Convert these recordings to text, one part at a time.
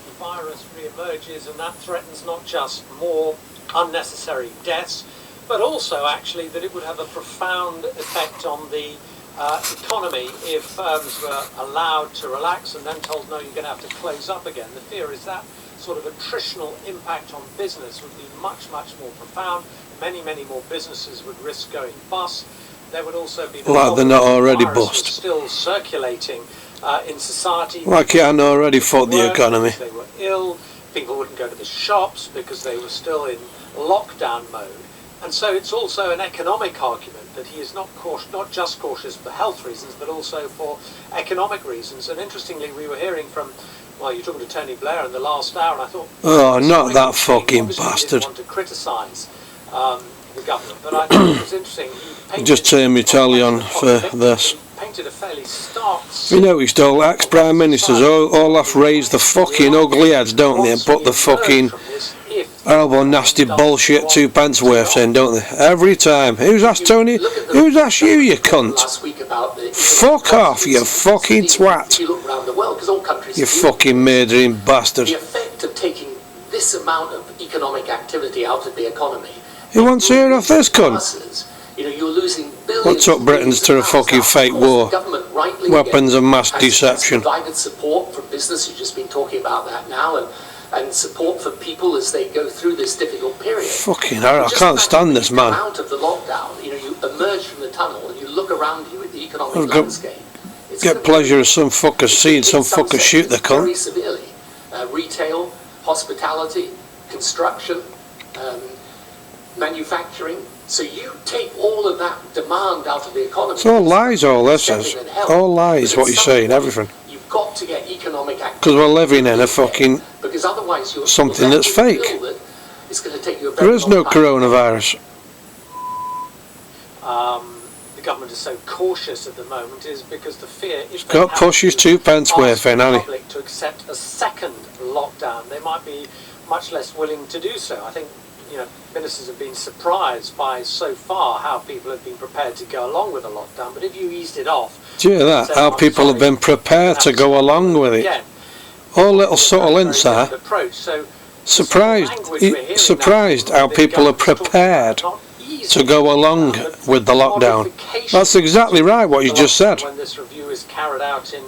the virus re-emerges, and that threatens not just more unnecessary deaths, but also actually that it would have a profound effect on the economy if firms were allowed to relax and then told, no, you're going to have to close up again. The fear is that sort of attritional impact on business would be much, much more profound. Many, many more businesses would risk going bust. There would also be the like they're not already bust. Still circulating in society. Like it hadn't already fucked the economy. They were ill. People wouldn't go to the shops because they were still in lockdown mode. And so it's also an economic argument that he is not just cautious for health reasons, but also for economic reasons. And interestingly, we were hearing from, well, you're talking to Tony Blair in the last hour, and I thought, oh, not that fucking bastard. Didn't want to criticise the government, but I thought it was interesting. He just turn my telly on for this. Painted a fairly stark. You noticed all ex-prime ministers all have raised the fucking ugly heads, don't they, and put the fucking horrible nasty bullshit 2 pence worth in, don't they? Every time. Who's asked Tony? Who's asked you, you cunt? Fuck off, you fucking twat. You fucking murdering bastard. The effect of taking this amount of economic activity out of the economy. Who wants to hear off this cunt? You know, you're losing billions. What took Britons to a fucking fake war? Weapons of mass deception. Provided support from business. You've just been talking about that now, and support for people as they go through this difficult period. Fucking hell, I can't stand this man. Out of the lockdown, you know, you emerge from the tunnel and you look around you at the economic landscape. Get pleasure of some fucker seeing some fucker shoot the cunt. Very severely. Retail, hospitality, construction, manufacturing. So you take all of that demand out of the economy. It's all lies, all this is. All lies, what you're saying, everything. You've got to get economic activity. Because we're living in a fucking because otherwise you're something that's fake. It's going to take you a there is no coronavirus. The government is so cautious at the moment is because the fear is got pushes 2 pence worth in, hasn't he? To accept a second lockdown, they might be much less willing to do so. I think, you know, ministers have been surprised by so far how people have been prepared to go along with the lockdown. But if you eased it off, do you hear that? How people have been prepared to go along with it. All little subtle hints there. Surprised how people are prepared to go along with the lockdown. That's exactly right what you just said. When this review is carried out in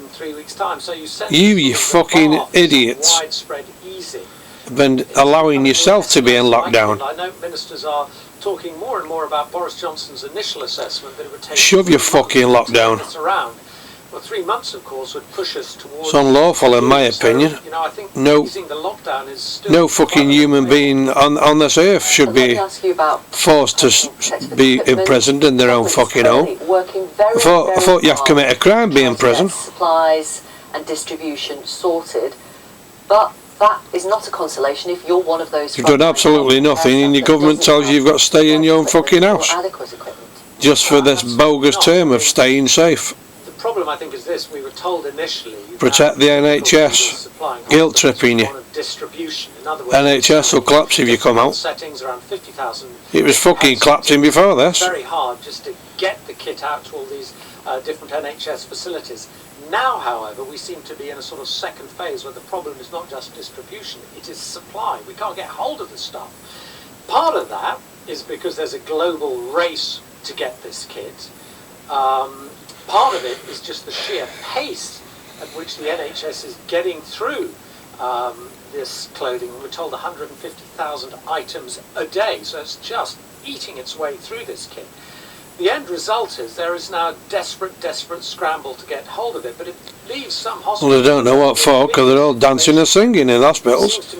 3 weeks' time, so you fucking idiots. Widespread easing. Been allowing yourself to be in lockdown. I know ministers are talking more and more about Boris Johnson's initial assessment that it would take. Shove your fucking lockdown. Around. Well, 3 months, of course, would push us towards. It's unlawful, in my opinion. You know, I think no easing the lockdown is still no fucking human being on this earth should be forced to be imprisoned in their own fucking home. I thought you have to commit a crime being in prison. Supplies and distribution sorted, but that is not a consolation if you're one of those. You've done absolutely nothing, and your government tells you you've got to stay in your own fucking house just for this bogus term of staying safe. The problem, I think, is this: we were told initially protect the NHS, guilt tripping you. NHS will collapse if you come out. Settings around 50,000. It was fucking collapsing before this. Very hard just to get the kit out to all these different NHS facilities. Now, however, we seem to be in a sort of second phase where the problem is not just distribution, it is supply. We can't get hold of the stuff. Part of that is because there's a global race to get this kit. Part of it is just the sheer pace at which the NHS is getting through this clothing. We're told 150,000 items a day, so it's just eating its way through this kit. The end result is there is now a desperate scramble to get hold of it, but it leaves some hospitals. Well, they don't know what for, because they're all dancing and singing in hospitals.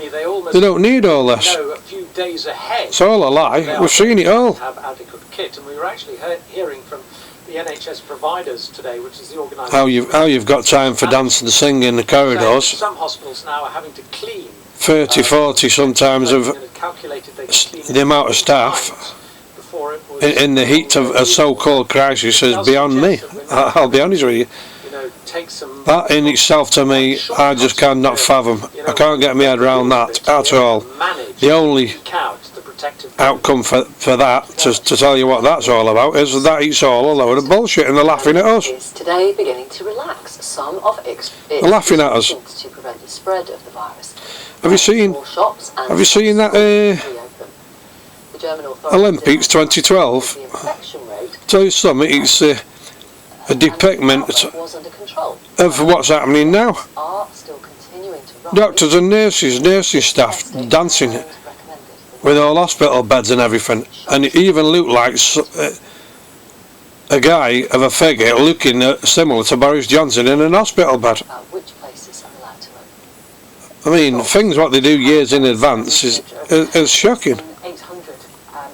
They don't need all this. A few days ahead. It's all a lie. We've seen it all. Have adequate kit, and we were actually hearing from the NHS providers today, which is the organisation. How you've got time for dancing and singing in the corridors. Some hospitals now are having to clean 30, 40 sometimes of the amount of staff in the heat of a so-called crisis is beyond me. I'll be honest with you. That in itself, to me, I just cannot fathom. I can't get my head around that at all. The only protective outcome for that, to tell you what that's all about, is that it's all a load of bullshit and they're laughing at us. Is today beginning to relax some of its They're laughing at us. to prevent the spread of the virus. Have you seen that The German authorities Olympics 2012? the infection rate Tell you something, it's a depiction was under control. of what's happening now. Are still continuing to rise. Doctors and nurses, nursing staff dancing with all hospital beds and everything, and it even looked like a guy of a figure looking similar to Boris Johnson in an hospital bed. Which places are allowed to open? I mean, things what they do years in advance is shocking. 800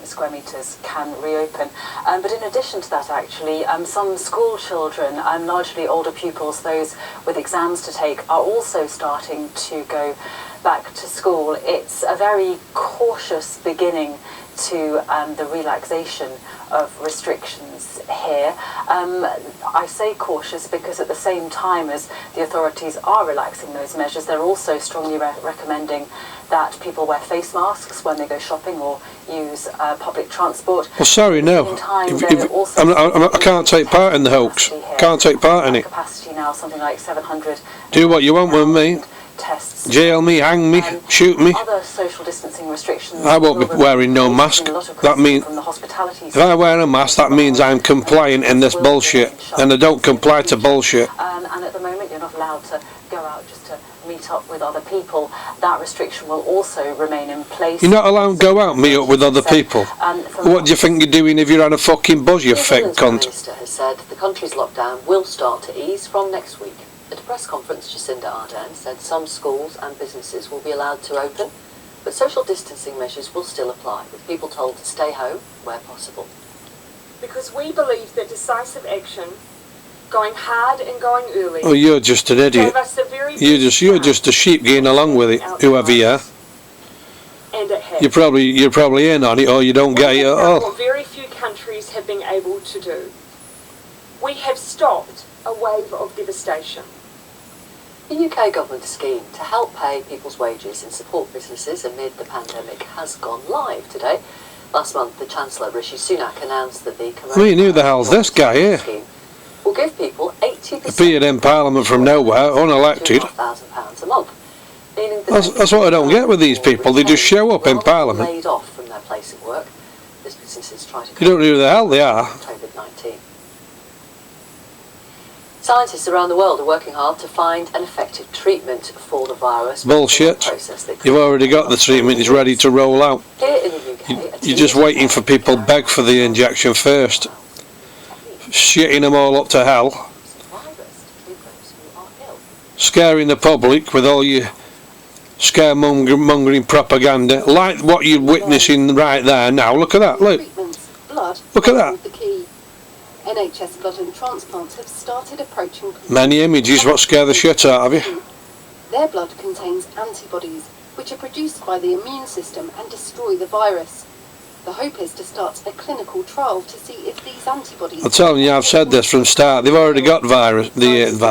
square metres can reopen. But in addition to that, actually, some school children, largely older pupils, those with exams to take, are also starting to go back to school. It's a very cautious beginning to the relaxation of restrictions here. I say cautious because at the same time as the authorities are relaxing those measures, they're also strongly recommending that people wear face masks when they go shopping or use public transport. Well, sorry, no. I can't take part in the hoax. Can't take part in it. Capacity now something like 700. Do what you want with me. Tests. Jail me, hang me, shoot me. Other social distancing restrictions. I won't be wearing no mask. That means if I wear a mask, that means I'm compliant in this bullshit, and I don't comply to bullshit. And at the moment, you're not allowed to go out just to meet up with other people. That restriction will also remain in place. You're not allowed to go out and meet up with other people. What do you think you're doing if you're on a fucking buzz, you fake cunt? The Minister has said the country's lockdown will start to ease from next week. At a press conference, Jacinda Ardern said some schools and businesses will be allowed to open, but social distancing measures will still apply, with people told to stay home where possible. Because we believe that decisive action, going hard and going early, Oh, you're just an idiot. gave us the very You're just a sheep getting along with it, whoever you are. and it has. You're probably in on it, or you don't get it at all. What very few countries have been able to do. We have stopped a wave of devastation. The UK government scheme to help pay people's wages and support businesses amid the pandemic has gone live today. Last month, the Chancellor, Rishi Sunak, announced that the Who the hell's this guy here? scheme will give people 80% Appeared in Parliament from nowhere, unelected. £2,500 a month. Meaning That's what I don't get with these people. They just show up in Parliament. Laid off from their place of work as businesses try to You don't know who the hell they are. COVID-19. Scientists around the world are working hard to find an effective treatment for the virus. Bullshit. You've already got the treatment, it's ready to roll out. Here in the UK, You're just waiting for people to beg for the injection first. Shitting them all up to hell. Scaring the public with all your scaremongering propaganda. Like what you're witnessing right there now. Look at that, look. Look at that. The key. NHS blood and transplants have started approaching. Many images what scare the shit out of you. Their blood contains antibodies, which are produced by the immune system and destroy the virus. The hope is to start a clinical trial to see if these antibodies. I'm telling you, I've said this from the start. They've already got virus. They've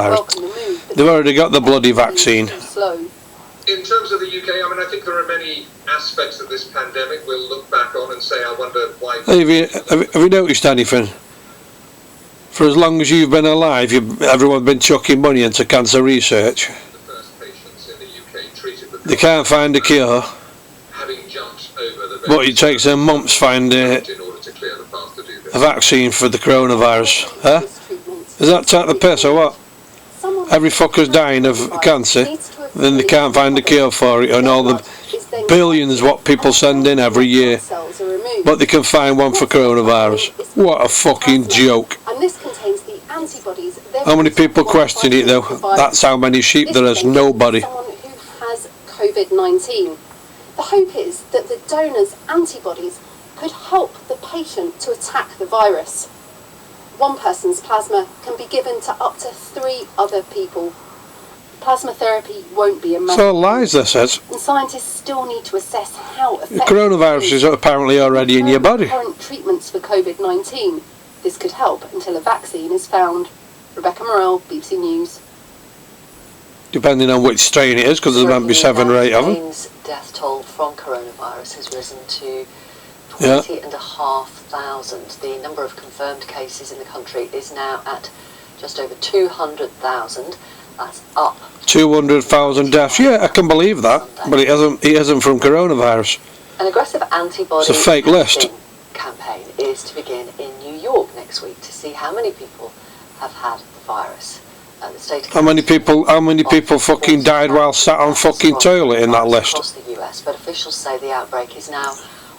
already got the bloody vaccine. In terms of the UK, I mean, I think there are many aspects of this pandemic we'll look back on and say, I wonder why. Have you noticed anything? For as long as you've been alive, everyone's been chucking money into cancer research. The first patients in the UK treated with They can't find a cure, having jumped over the but it takes them months to find in order to clear the path to do this. a vaccine for the coronavirus. Huh? Is that take the piss or what? Every fucker's dying of cancer, then they can't find a cure for it, and all the billions what people send in every year, but they can find one for coronavirus. What a fucking joke. And this contains the antibodies. How many people question it though? That's how many sheep there is. Nobody. Someone who has COVID-19. The hope is that the donor's antibodies could help the patient to attack the virus. One person's plasma can be given to up to 3 other people. Plasma therapy won't be a It's all lies, this is. and scientists still need to assess how effective The coronavirus is apparently already in your body. current treatments for COVID-19. This could help until a vaccine is found. Rebecca Morrell, BBC News. depending on which strain it is, because there might be 7 or 8 of them. Spain's death toll from coronavirus has risen to Yeah. 20,500. The number of confirmed cases in the country is now at just over 200,000. That's up. 200,000 deaths. Yeah, I can believe that, but it isn't from coronavirus. An aggressive antibody It's a fake list. testing campaign is to begin in New York next week to see how many people have had the virus. The state How many people fucking died while sat on fucking toilet in that list? across the US, but officials say the outbreak is now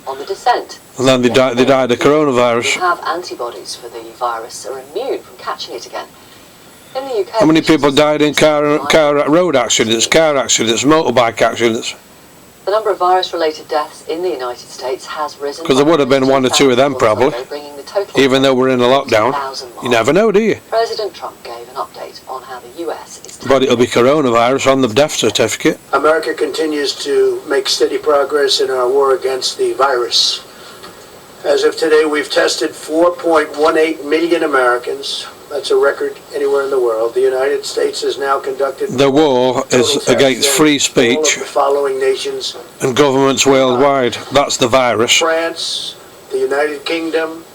on the descent. And then they died of coronavirus. Who have antibodies for the virus are immune from catching it again. In the UK, How many people died in road accidents, car accidents, motorbike accidents? the number of virus-related deaths in the United States has risen. 'Cause there would have been 1 or 2 of them probably, bringing the total Even though we're in a lockdown. 2,000 You never know, do you? President Trump gave an update on how the US is But it'll be coronavirus on the death certificate. America continues to make steady progress in our war against the virus. As of today, we've tested 4.18 million Americans. That's a record anywhere in the world. The United States has now conducted The war is against free speech all of the following nations: and governments worldwide. That's the virus. France, the United Kingdom,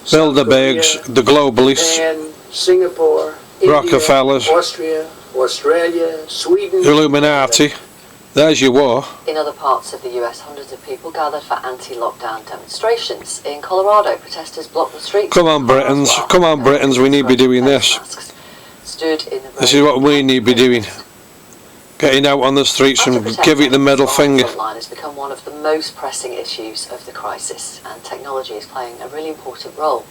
Bilderbergs, the globalists, Japan, Singapore, India, Rockefellers, Austria, Australia, Sweden, Illuminati. There's your war. In other parts of the US, hundreds of people gathered for anti-lockdown demonstrations. In Colorado, protesters blocked the streets. Come on, Britons. Come on, Britons. We need to be doing this. Stood in the This is what we need to be doing. Getting out on the streets and give it the middle finger. Frontline has become one of the most pressing issues of the crisis, and technology is playing a really important role.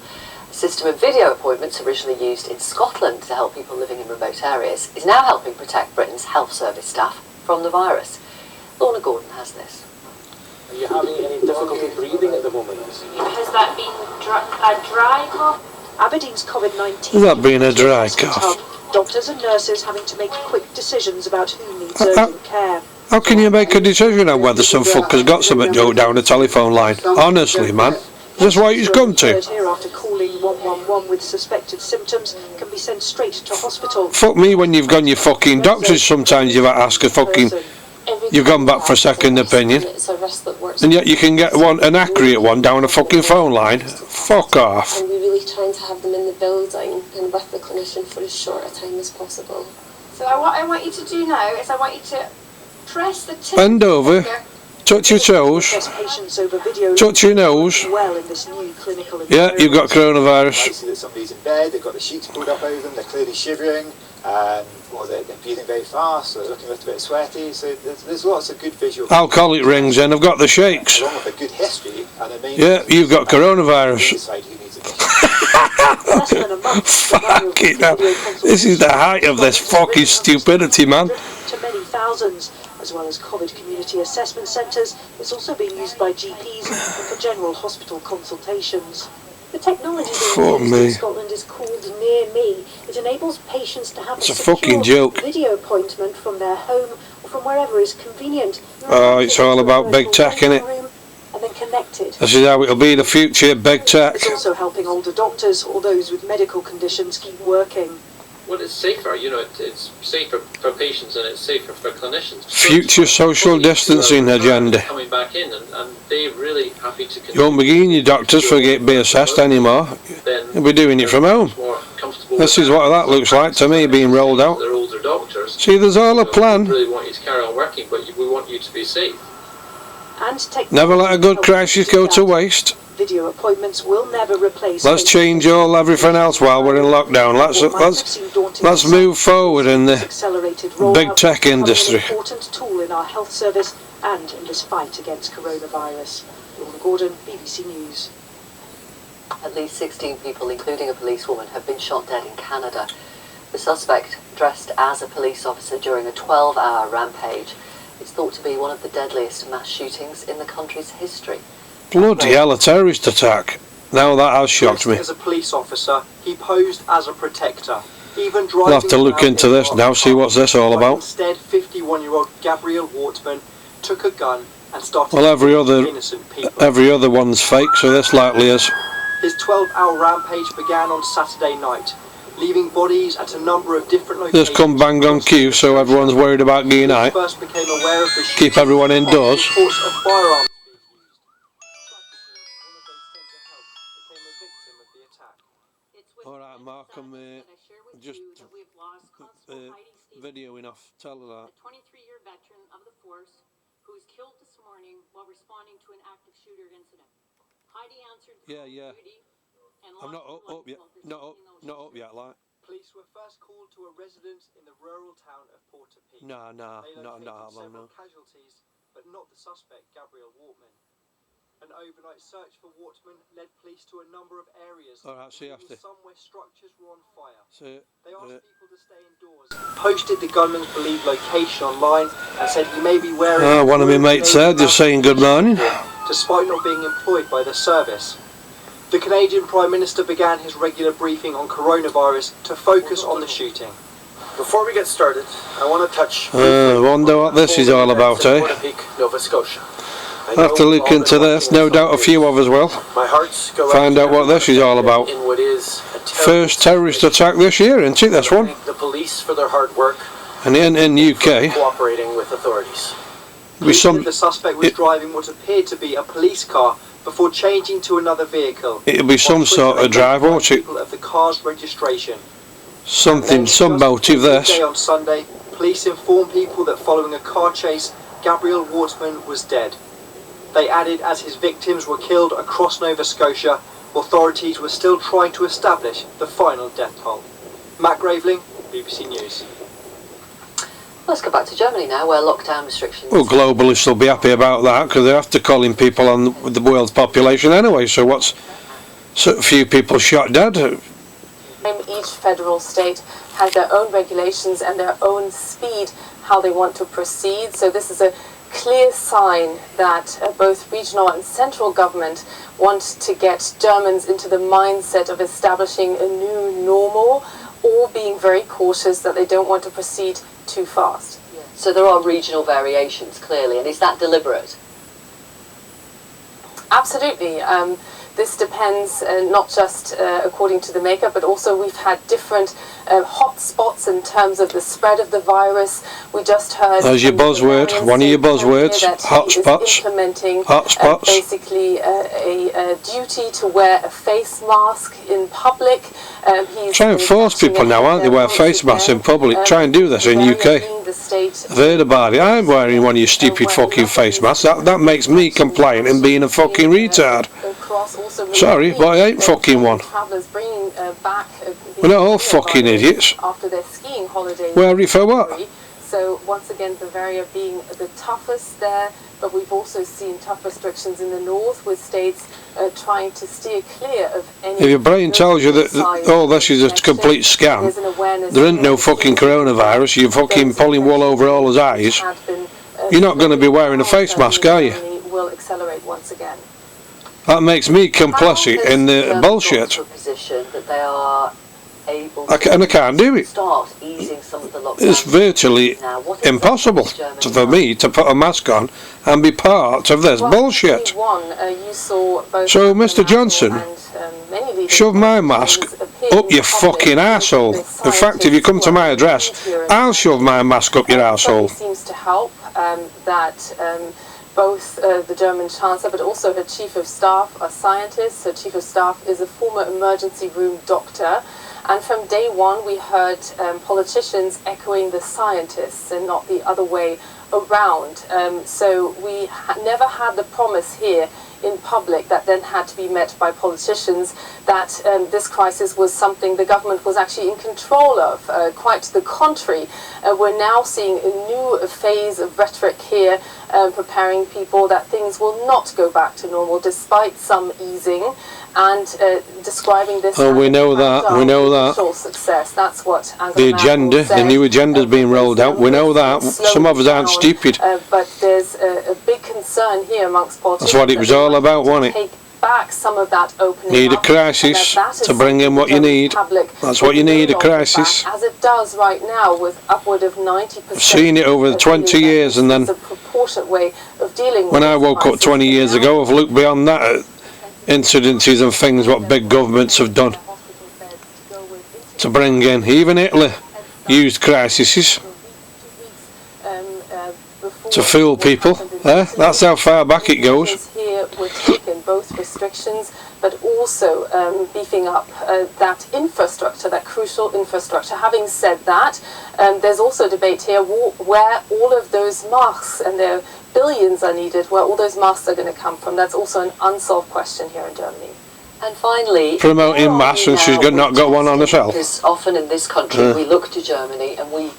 A system of video appointments originally used in Scotland to help people living in remote areas is now helping protect Britain's health service staff from the virus. Lorna Gordon has this. Are you having any difficulty breathing at the moment? Has that been a dry cough? Aberdeen's COVID-19 Has that been a dry cough? Doctors and nurses having to make quick decisions about who needs urgent care. How can you make a decision on whether some fucker's got something down a telephone line? Honestly, man. Is this what it's come to? Here after calling 111 with suspected symptoms can be sent straight to hospital. Fuck me when you've gone your fucking doctors. Sometimes you've asked a fucking... You've gone back for a second opinion. And yet you can get an accurate one down a fucking phone line. Fuck off. And we're really trying to have them in the building and with the clinician for as short a time as possible. So what I want you to do now is I want you to press the tip. Bend over. Touch your toes. Touch your nose. Yeah, you've got coronavirus. You see that somebody's in bed, they've got the sheets pulled up over them, they're clearly shivering, or they're breathing very fast, or they're looking a little bit sweaty. So there's lots of good visual. Alcoholic rings, and I've got the shakes. Along with a good history, and I mean. Yeah, you've got coronavirus. Fucking hell. This is the height of this fucking stupidity, man. To many thousands. As well as COVID community assessment centres, it's also being used by GPs and for general hospital consultations. The technology being used in Scotland is called Near Me. It enables patients to have a fucking joke. Video appointment from their home or from wherever is convenient. Oh, it's all about big tech, innit? And then connected. This is how it'll be in the future, big tech. It's also helping older doctors or those with medical conditions keep working. Well, it's safer, it's safer for patients and it's safer for clinicians. Future social distancing agenda. Coming back in and they're really happy to continue. You won't be getting your doctors for be assessed anymore. You'll be doing it from home. This is what that looks like to me, being rolled out. They're older doctors. See, there's all a plan. We really want you to carry on working, but we want you to be safe. Never let a good crisis go to waste. Video appointments will never replace. Let's change everything else while we're in lockdown. Let's move forward in the big tech industry. An important tool in our health service and in this fight against coronavirus. Lorna Gordon, BBC News. At least 16 people, including a policewoman, have been shot dead in Canada. The suspect, dressed as a police officer during a 12-hour rampage, is thought to be one of the deadliest mass shootings in the country's history. Bloody hell, a terrorist attack. Now that has shocked me. As a police officer, he posed as a protector. Even We'll have to look into this now, see what's this all about. Instead, 51-year-old Gabriel Wortman took a gun and started Well, every innocent people. other one's fake, so this likely is. His 12-hour rampage began on Saturday night, leaving bodies at a number of different locations. Just come bang on cue so everyone's worried about getting out. First became aware of the Keep everyone indoors. reports of firearms being used. Tragically, one of those sent to help became a victim of the attack. Alright, Markham, just videoing off. Tell her that. A 23-year veteran of the force who was killed this morning while responding to an active shooter incident. Heidi answered Yeah. duty and I'm not up yet. Not up yet, like. Police were first called to a residence in the rural town of Portapique. Nah, They not located that long, several no. casualties, but not the suspect, Gabriel Wortman. An overnight search for Wortman led police to a number of areas, Alright, see you after. some where structures were on fire. They asked people to stay indoors, posted the gunman's believed location online, and said he may be wearing one of my mates there just saying good morning. Despite not being employed by the service. The Canadian Prime Minister began his regular briefing on coronavirus to focus on the shooting. Before we get started, I want to touch wonder what this is all about, eh? Portapique, Nova Scotia. I'll have to look into this, no doubt a few of us will. My hearts go find out what this is all about. In what is a first terrorist attack this year, isn't it, this one? The police for their hard work. And in UK, cooperating with authorities. The suspect was driving what appeared to be a police car before changing to another vehicle. It'll be some sort of drive, won't it? Of the car's registration. Something, some motive this. On Sunday, police informed people that following a car chase, Gabriel Wortman was dead. They added as his victims were killed across Nova Scotia, authorities were still trying to establish the final death toll. Matt Graveling, BBC News. Let's go back to Germany now, where lockdown restrictions... Well, globalists will be happy about that, because they have to call in people on the world's population anyway, so what's so few people shot dead? Each federal state has their own regulations and their own speed, how they want to proceed, so this is a clear sign that both regional and central government want to get Germans into the mindset of establishing a new normal, or being very cautious that they don't want to proceed too fast. Yeah. So there are regional variations, clearly, and is that deliberate? Absolutely. This depends not just according to the makeup, but also we've had different hot spots in terms of the spread of the virus. We just heard... There's your buzzword, one of your buzzwords, hot spots. Implementing hot spots. Basically a duty to wear a face mask in public. Try and force people now, aren't they, wear face masks in public? Try and do this in UK. I've heard about it. I'm wearing one of your stupid fucking face masks. That makes me compliant in being a fucking retard. Sorry, but I ain't fucking one. We're not all fucking idiots. After their skiing holiday. Wear it for what? So once again, Bavaria being the toughest there, but we've also seen tough restrictions in the north, with states trying to steer clear of any... If your brain tells you that this is a complete scam, there ain't no fucking coronavirus, you're fucking pulling wool over all his eyes, you're not going to be wearing a face mask, are you? Will accelerate once again. That makes me complicit in the bullshit. Position that they are able I can't do it. Start easing some of the lockdown. It's virtually impossible for me to put a mask on and be part of this bullshit. So, Mr. Johnson, shove my mask up your fucking arsehole. In fact, if you come to my address, I'll shove my mask up your arsehole. Seems to help that both the German Chancellor but also her Chief of Staff are scientists. Her Chief of Staff is a former emergency room doctor. And from day one we heard politicians echoing the scientists and not the other way around. So we never had the promise here in public that then had to be met by politicians that this crisis was something the government was actually in control of. Quite to the contrary, we're now seeing a new phase of rhetoric here, preparing people that things will not go back to normal despite some easing, and describing this as we know that. Success. That's what the agenda, the new agenda is being rolled out. We know that. Some of us aren't stupid. But there's a big concern here amongst politicians. That's what it was all about, wasn't it? Take back some of that opening. Need a crisis to bring in what you need. That's what you need, a crisis. As it does right now, with upward of 90%. I've seen it over the 20 years, and then a proportionate way of dealing with when I woke up 20 years ago, I've looked beyond that at incidences and things what big governments have done to bring in. Even Hitler used crises to fool people. That's how far back it goes. Here were taken both restrictions, but also beefing up that infrastructure, that crucial infrastructure. Having said that, there's also debate here where all of those masks, and their billions are needed, where all those masks are going to come from. That's also an unsolved question here in Germany. And finally, promoting masks, and she's not got one on herself. Because often in this country we look to Germany and we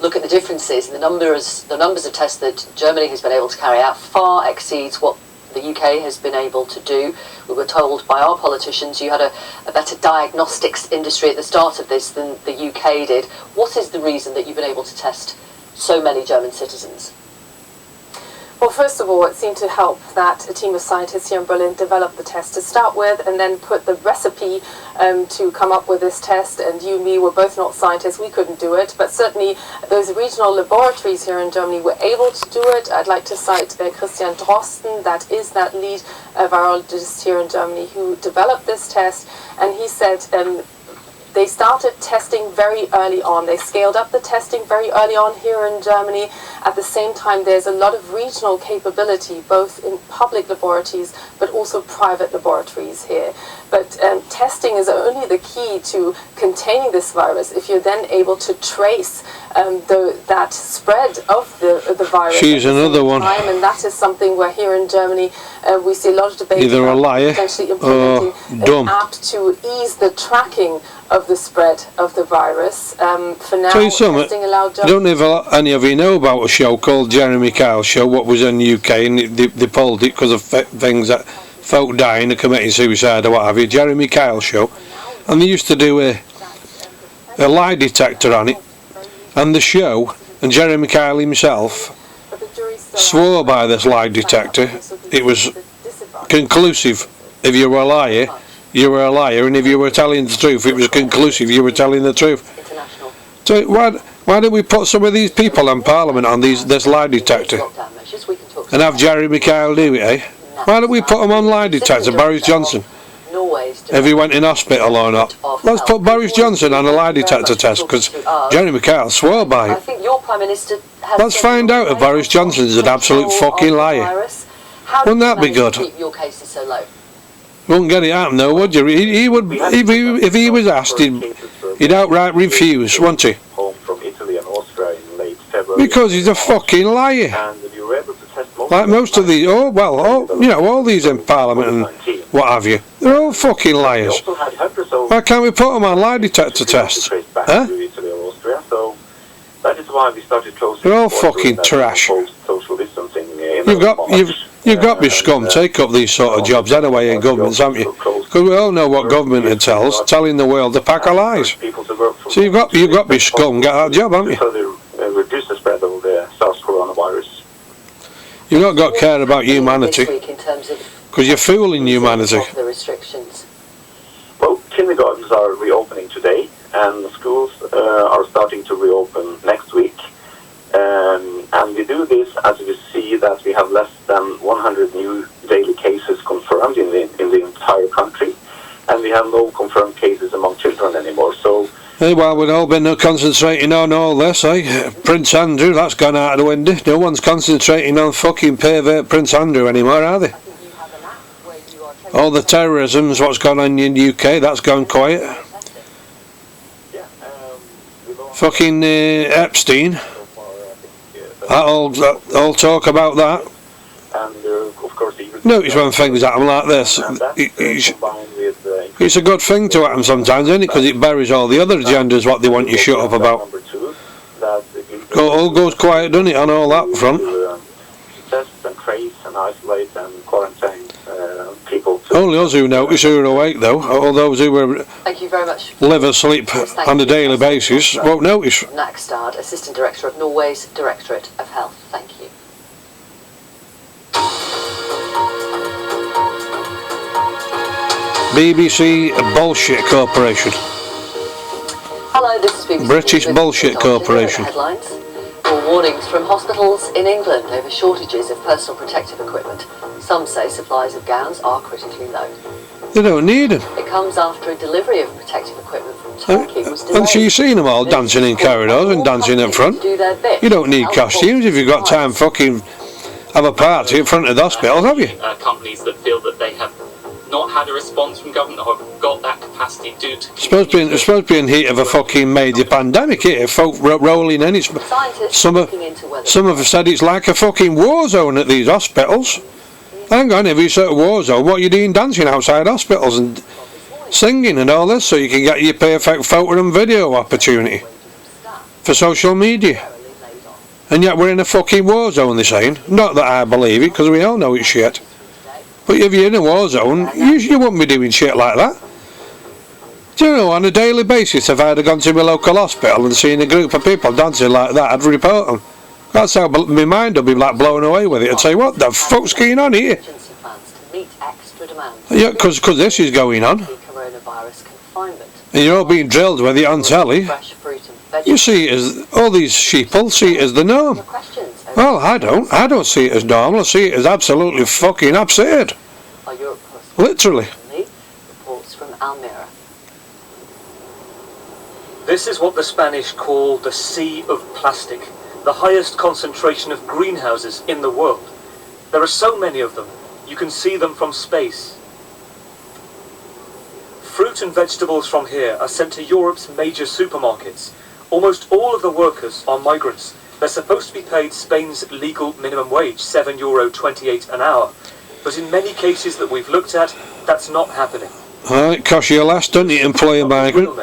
look at the differences, and the numbers of tests that Germany has been able to carry out far exceeds what the UK has been able to do. We were told by our politicians you had a better diagnostics industry at the start of this than the UK did. What is the reason that you've been able to test so many German citizens? Well, first of all, it seemed to help that a team of scientists here in Berlin developed the test to start with, and then put the recipe to come up with this test. And you and me were both not scientists, we couldn't do it, but certainly those regional laboratories here in Germany were able to do it. I'd like to cite Christian Drosten, that is that lead virologist here in Germany who developed this test, and he said they started testing very early on. They scaled up the testing very early on here in Germany. At the same time, there's a lot of regional capability, both in public laboratories, but also private laboratories here. But testing is only the key to containing this virus if you're then able to trace that spread of the virus. She's another one. And that is something where here in Germany we see a lot of debate either a liar potentially implementing dumb. an app to ease the tracking of the spread of the virus. For now, Tell you something, testing allowed I don't know if any of you know about a show called Jeremy Kyle Show, what was in the UK, and they pulled it because of things that folk dying or committing suicide or what have you. Jeremy Kyle Show, and they used to do a lie detector on it, and the show, and Jeremy Kyle himself swore by this lie detector. It was conclusive. If you were a liar, you were a liar, and if you were telling the truth, it was conclusive you were telling the truth. So why don't we put some of these people in Parliament on this lie detector and have Jeremy Kyle do it, eh? Why don't we put him on lie detector, Boris Johnson, if he went in hospital or not? Let's put Boris Johnson on a lie detector test, because Jeremy Kyle swore by it. Let's find out if Boris Johnson's an absolute fucking liar. Wouldn't that be good? Wouldn't get it out, no, would you? He would, if he was asked, he'd outright refuse, wouldn't he? Home from Italy and Austria in late February. Because he's a fucking liar. And we were able to test like most of these, all these in Parliament and what have you, they're all fucking liars. Why can't we put them on lie detector tests? Huh? So that is why we started closing. They're all fucking trash. You've got to be scum. Take up these sort of jobs anyway in governments, haven't you? Because we all know what government telling the world a pack of lies. So you've got to be scum. Get that job, haven't you? So they reduce the spread of the SARS coronavirus. You've not got to care about humanity, because you're fooling humanity. Well, kindergartens are reopening today, and schools are starting to reopen next week. And we do this as we see that we have less than 100 new daily cases confirmed in the entire country, and we have no confirmed cases among children anymore. So. Hey, well, we've all been concentrating on all this, eh? Prince Andrew, that's gone out of the window. No one's concentrating on fucking pervert Prince Andrew anymore, are they? All the terrorism's what's gone on in the UK, that's gone quiet. Fucking Epstein. All talk about that. And of course, notice when things happen like this, it's a good thing to happen sometimes, isn't it? Because it buries all the other agendas what they want you shut up about. All goes quiet, doesn't it, on all that front? Test and trace and isolate and quarantine people. Only us who notice who are awake, though. All those who were live asleep on a daily basis won't notice. Nakstad, Assistant Director of Norway's Directorate of Health. Thank you. BBC Bullshit Corporation. Hello, this is BBC British Bullshit Corporation. Headlines. More warnings from hospitals in England over shortages of personal protective equipment. Some say supplies of gowns are critically low. They don't need them. It comes after a delivery of protective equipment from Turkey was delayed. And so you seen them all dancing in corridors and dancing in front. You don't need costumes if you've got time fucking have a party in front of the hospitals, have you? Companies that feel that they have not had a response from government or have got that capacity due to... It's supposed to be in heat of a fucking major pandemic here, folk rolling in. Some have said it's like a fucking war zone at these hospitals. Hang on, if it's a war zone, what are you doing dancing outside hospitals and singing and all this so you can get your perfect photo and video opportunity for social media? And yet we're in a fucking war zone, they're saying. Not that I believe it, because we all know it's shit. But if you're in a war zone, you wouldn't be doing shit like that. Do you know, on a daily basis, if I'd have gone to my local hospital and seen a group of people dancing like that, I'd report them. That's how my mind would be like blown away with it. I'd say, what the fuck's going on here? Yeah, because this is going on. And you're all being drilled with it on telly. You see it as, all these sheeple see it as the norm. Well, I don't see it as normal. I see it as absolutely fucking absurd. Literally. Reports from Almira. This is what the Spanish call the Sea of Plastic, the highest concentration of greenhouses in the world. There are so many of them, you can see them from space. Fruit and vegetables from here are sent to Europe's major supermarkets. Almost all of the workers are migrants. They're supposed to be paid Spain's legal minimum wage, €7.28 an hour. But in many cases that we've looked at, that's not happening. It costs you less, doesn't it, employ a migrant?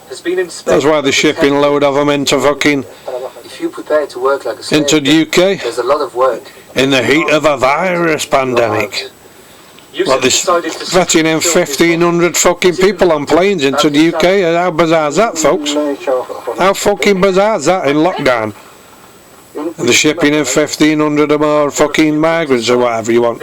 That's why they're shipping a load of them into fucking... If you prepare to work like a slave, into the UK. There's a lot of work. In the heat of a virus pandemic. Like this vetting in 1,500 fucking people on planes into the UK. How bizarre is that, folks? How fucking bizarre is that in lockdown? And they're shipping in 1,500 or more fucking migrants or whatever you want.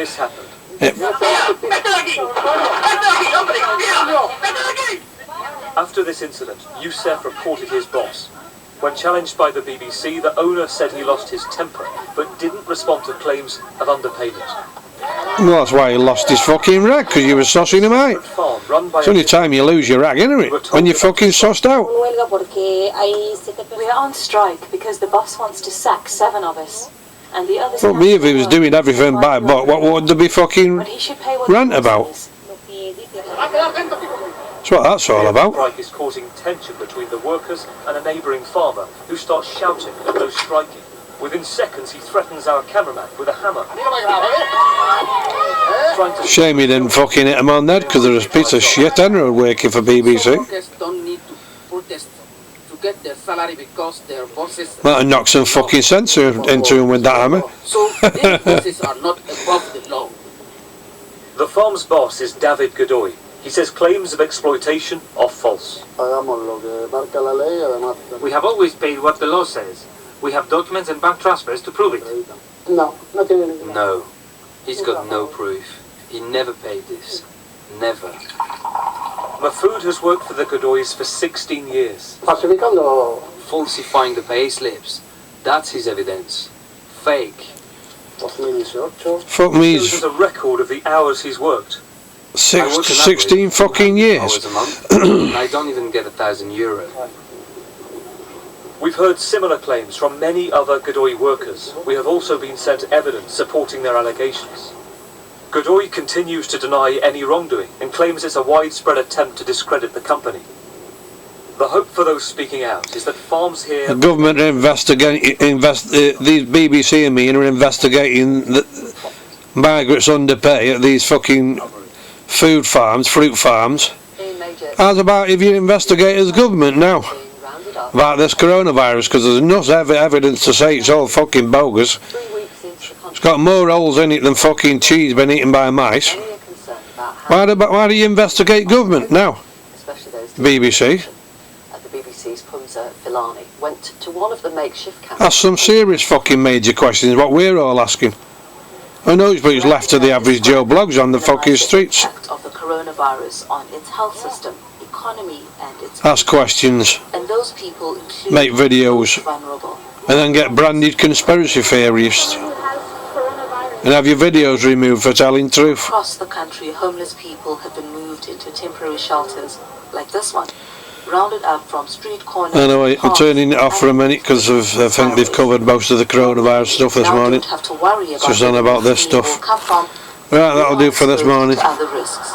After this incident, Youssef reported his boss. When challenged by the BBC, the owner said he lost his temper, but didn't respond to claims of underpayment. Well, that's why he lost his fucking rag, because you were sussing him out. It's the only time you lose your rag, isn't it? When you're fucking sussed out. We are on strike because the boss wants to sack 7 of us. And the others... Fuck me if he was doing everything by book, what would there be fucking rant about? That's what that's all about. The strike is causing tension between the workers and a neighbouring farmer, who starts shouting at those striking. Within seconds, he threatens our cameraman with a hammer. Shame he didn't fucking hit him on that, because there's a piece of shit enrolled working for BBC. Might have knocked some fucking sense into him with that hammer. The farm's boss is David Godoy. He says claims of exploitation are false. We have always paid what the law says. We have documents and bank transfers to prove it. No, he's got no proof. He never paid this. Never. Mahfoud has worked for the Godoys for 16 years. Falsifying the pay slips. That's his evidence. Fake. Fuck me. This is a record of the hours he's worked. 16 fucking years. I don't even get €1,000. We've heard similar claims from many other Godoy workers. We have also been sent evidence supporting their allegations. Godoy continues to deny any wrongdoing and claims it's a widespread attempt to discredit the company. The hope for those speaking out is that farms here... The government are these BBC and me are investigating the migrants underpay at these fucking food farms, fruit farms. How's about if you investigate as government now about this coronavirus, because there's enough evidence to say it's all fucking bogus. It's got more holes in it than fucking cheese been eaten by mice. Why do you investigate government now? BBC. The BBC's Pumza Filani went to one of the makeshift camps. Ask some serious fucking major questions, what we're all asking. I know it's left to the average Joe Blogs on the fucking streets. Of the coronavirus on its health system, economy, and its... Ask questions. And those people include make videos. Vulnerable. And then get branded conspiracy theorists. and have your videos removed for telling truth. Across the country, homeless people have been moved into temporary shelters like this one, rounded up from street corners. I know, I'm turning it off for a minute because I think they've covered most of the coronavirus stuff this morning. Have to worry about just on about this stuff. Right, that'll do for this morning. to other risks.